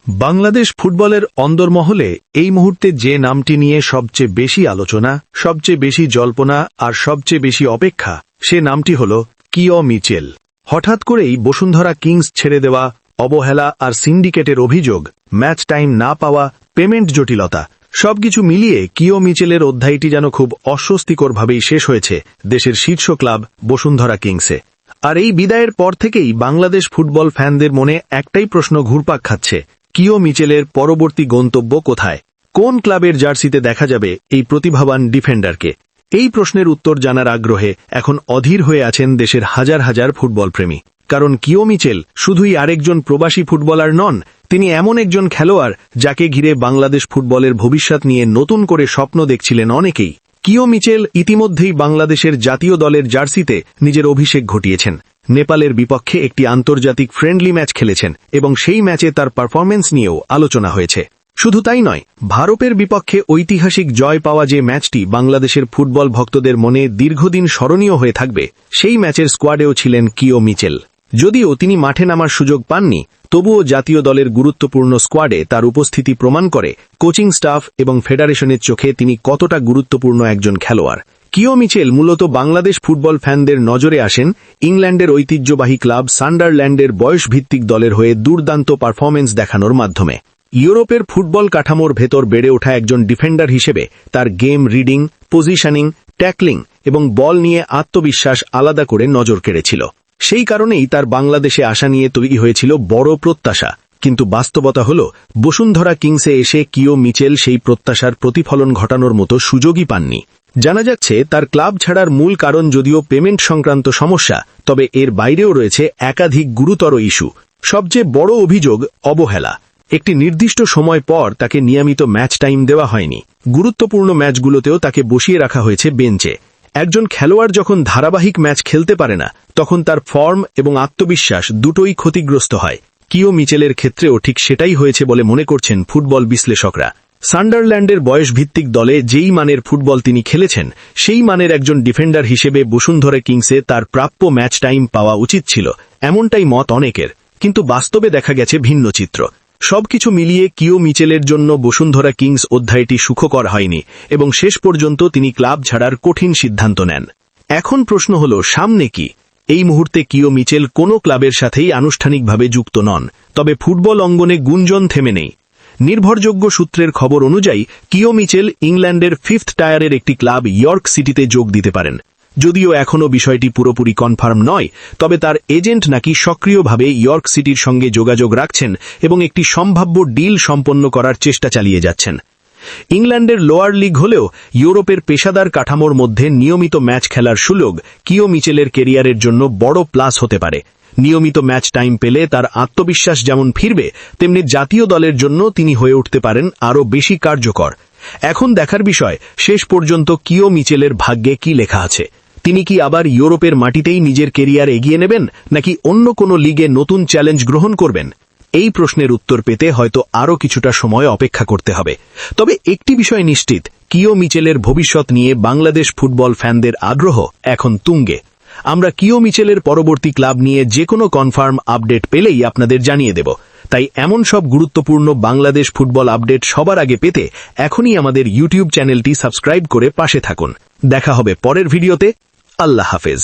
বাংলাদেশ ফুটবলের অন্দরমহলে এই মুহূর্তে যে নামটি নিয়ে সবচেয়ে বেশি আলোচনা, সবচেয়ে বেশি জল্পনা আর সবচেয়ে বেশি অপেক্ষা, সে নামটি হল কিও মিচেল। হঠাৎ করেই বসুন্ধরা কিংস ছেড়ে দেওয়া, অবহেলা আর সিন্ডিকেটের অভিযোগ, ম্যাচ টাইম না পাওয়া, পেমেন্ট জটিলতা, সবকিছু মিলিয়ে কিও মিচেলের অধ্যায়টি যেন খুব অস্বস্তিকরভাবেই শেষ হয়েছে দেশের শীর্ষ ক্লাব বসুন্ধরা কিংসে। আর এই বিদায়ের পর থেকেই বাংলাদেশ ফুটবল ফ্যানদের মনে একটাই প্রশ্ন ঘুরপাক খাচ্ছে, কিও মিচেলের পরবর্তী গন্তব্য কোথায়? কোন ক্লাবের জার্সিতে দেখা যাবে এই প্রতিভাবান ডিফেন্ডারকে? এই প্রশ্নের উত্তর জানার আগ্রহে এখন অধীর হয়ে আছেন দেশের হাজার হাজার ফুটবল প্রেমী। কারণ কিও মিচেল শুধুই আরেকজন প্রবাসী ফুটবলার নন, তিনি এমন একজন খেলোয়াড় যাকে ঘিরে বাংলাদেশ ফুটবলের ভবিষ্যৎ নিয়ে নতুন করে স্বপ্ন দেখছিলেন অনেকেই। কিও মিচেল ইতিমধ্যেই বাংলাদেশের জাতীয় দলের জার্সিতে নিজের অভিষেক ঘটিয়েছেন। নেপালের বিপক্ষে একটি আন্তর্জাতিক ফ্রেন্ডলি ম্যাচ খেলেছেন এবং সেই ম্যাচে তার পারফরম্যান্স নিয়েও আলোচনা হয়েছে। শুধু তাই নয়, ভারতের বিপক্ষে ঐতিহাসিক জয় পাওয়া যে ম্যাচটি বাংলাদেশের ফুটবল ভক্তদের মনে দীর্ঘদিন স্মরণীয় হয়ে থাকবে, সেই ম্যাচের স্কোয়াডেও ছিলেন কিও মিচেল। যদিও তিনি মাঠে নামার সুযোগ পাননি, তবুও জাতীয় দলের গুরুত্বপূর্ণ স্কোয়াডে তার উপস্থিতি প্রমাণ করে কোচিং স্টাফ এবং ফেডারেশনের চোখে তিনি কতটা গুরুত্বপূর্ণ একজন খেলোয়াড়। কিও মিচেল মূলত বাংলাদেশ ফুটবল ফ্যানদের নজরে আসেন ইংল্যান্ডের ঐতিহ্যবাহী ক্লাব সান্ডারল্যান্ডের বয়সভিত্তিক দলের হয়ে দুর্দান্ত পারফরম্যান্স দেখানোর মাধ্যমে। ইউরোপের ফুটবল কাঠামোর ভেতর বেড়ে ওঠা একজন ডিফেন্ডার হিসেবে তার গেম রিডিং, পজিশনিং, ট্যাকলিং এবং বল নিয়ে আত্মবিশ্বাস আলাদা করে নজর কেড়েছিল। সেই কারণেই তার বাংলাদেশে আসা নিয়ে তৈরি হয়েছিল বড় প্রত্যাশা। কিন্তু বাস্তবতা হল, বসুন্ধরা কিংসে এসে কিও মিচেল সেই প্রত্যাশার প্রতিফলন ঘটানোর মতো সুযোগই পাননি। জানা যাচ্ছে তার ক্লাব ছাড়ার মূল কারণ যদিও পেমেন্ট সংক্রান্ত সমস্যা, তবে এর বাইরেও রয়েছে একাধিক গুরুতর ইস্যু। সবচেয়ে বড় অভিযোগ অবহেলা। একটি নির্দিষ্ট সময় পর তাকে নিয়মিত ম্যাচ টাইম দেওয়া হয়নি। গুরুত্বপূর্ণ ম্যাচগুলোতেও তাকে বসিয়ে রাখা হয়েছে বেঞ্চে। একজন খেলোয়াড় যখন ধারাবাহিক ম্যাচ খেলতে পারে না, তখন তার ফর্ম এবং আত্মবিশ্বাস দুটোই ক্ষতিগ্রস্ত হয়। কিও মিচেলের ক্ষেত্রেও ঠিক সেটাই হয়েছে বলে মনে করছেন ফুটবল বিশ্লেষকরা। সান্ডারল্যান্ডের বয়সভিত্তিক দলে যেই মানের ফুটবল তিনি খেলেছেন, সেই মানের একজন ডিফেন্ডার হিসেবে বসুন্ধরা কিংসে তার প্রাপ্য ম্যাচ টাইম পাওয়া উচিত ছিল, এমনটাই মত অনেকের। কিন্তু বাস্তবে দেখা গেছে ভিন্ন চিত্র। সবকিছু মিলিয়ে কিও মিচেলের জন্য বসুন্ধরা কিংস অধ্যায়টি সুখকর হয়নি এবং শেষ পর্যন্ত তিনি ক্লাব ছাড়ার কঠিন সিদ্ধান্ত নেন। এখন প্রশ্ন হল, সামনে কি? এই মুহূর্তে কিও মিচেল কোনো ক্লাবের সাথেই আনুষ্ঠানিকভাবে যুক্ত নন, তবে ফুটবল অঙ্গনে গুঞ্জন থেমে নেই। নির্ভরযোগ্য সূত্রের খবর অনুযায়ী কিও মিচেল ইংল্যান্ডের 5th টায়ারের একটি ক্লাব ইয়র্ক সিটিতে যোগ দিতে পারেন। যদিও এখনও বিষয়টি পুরোপুরি কনফার্ম নয়, তবে তার এজেন্ট নাকি সক্রিয়ভাবে ইয়র্ক সিটির সঙ্গে যোগাযোগ রাখছেন এবং একটি সম্ভাব্য ডিল সম্পন্ন করার চেষ্টা চালিয়ে যাচ্ছেন। ইংল্যান্ডের লোয়ার লিগ হলেও ইউরোপের পেশাদার কাঠামোর মধ্যে নিয়মিত ম্যাচ খেলার সুযোগ কিও মিচেলের কেরিয়ারের জন্য বড় প্লাস হতে পারে। নিয়মিত ম্যাচ টাইম পেলে তার আত্মবিশ্বাস যেমন ফিরবে, তেমনি জাতীয় দলের জন্য তিনি হয়ে উঠতে পারেন আরও বেশি কার্যকর। এখন দেখার বিষয়, শেষ পর্যন্ত কিও মিচেলের ভাগ্যে কি লেখা আছে। তিনি কি আবার ইউরোপের মাটিতেই নিজের কেরিয়ার এগিয়ে নেবেন, নাকি অন্য কোনো লিগে নতুন চ্যালেঞ্জ গ্রহণ করবেন? এই প্রশ্নের উত্তর পেতে হয়তো আরও কিছুটা সময় অপেক্ষা করতে হবে। তবে একটি বিষয় নিশ্চিত, কিও মিচেলের ভবিষ্যৎ নিয়ে বাংলাদেশ ফুটবল ফ্যানদের আগ্রহ এখন তুঙ্গে। আমরা কিও মিচেলের পরবর্তী ক্লাব নিয়ে যে কোনো কনফার্ম আপডেট পেলেই আপনাদের জানিয়ে দেব। তাই এমন সব গুরুত্বপূর্ণ বাংলাদেশ ফুটবল আপডেট সবার আগে পেতে এখনই আমাদের ইউটিউব চ্যানেলটি সাবস্ক্রাইব করে পাশে থাকুন। দেখা হবে পরের ভিডিওতে। আল্লাহ হাফেজ।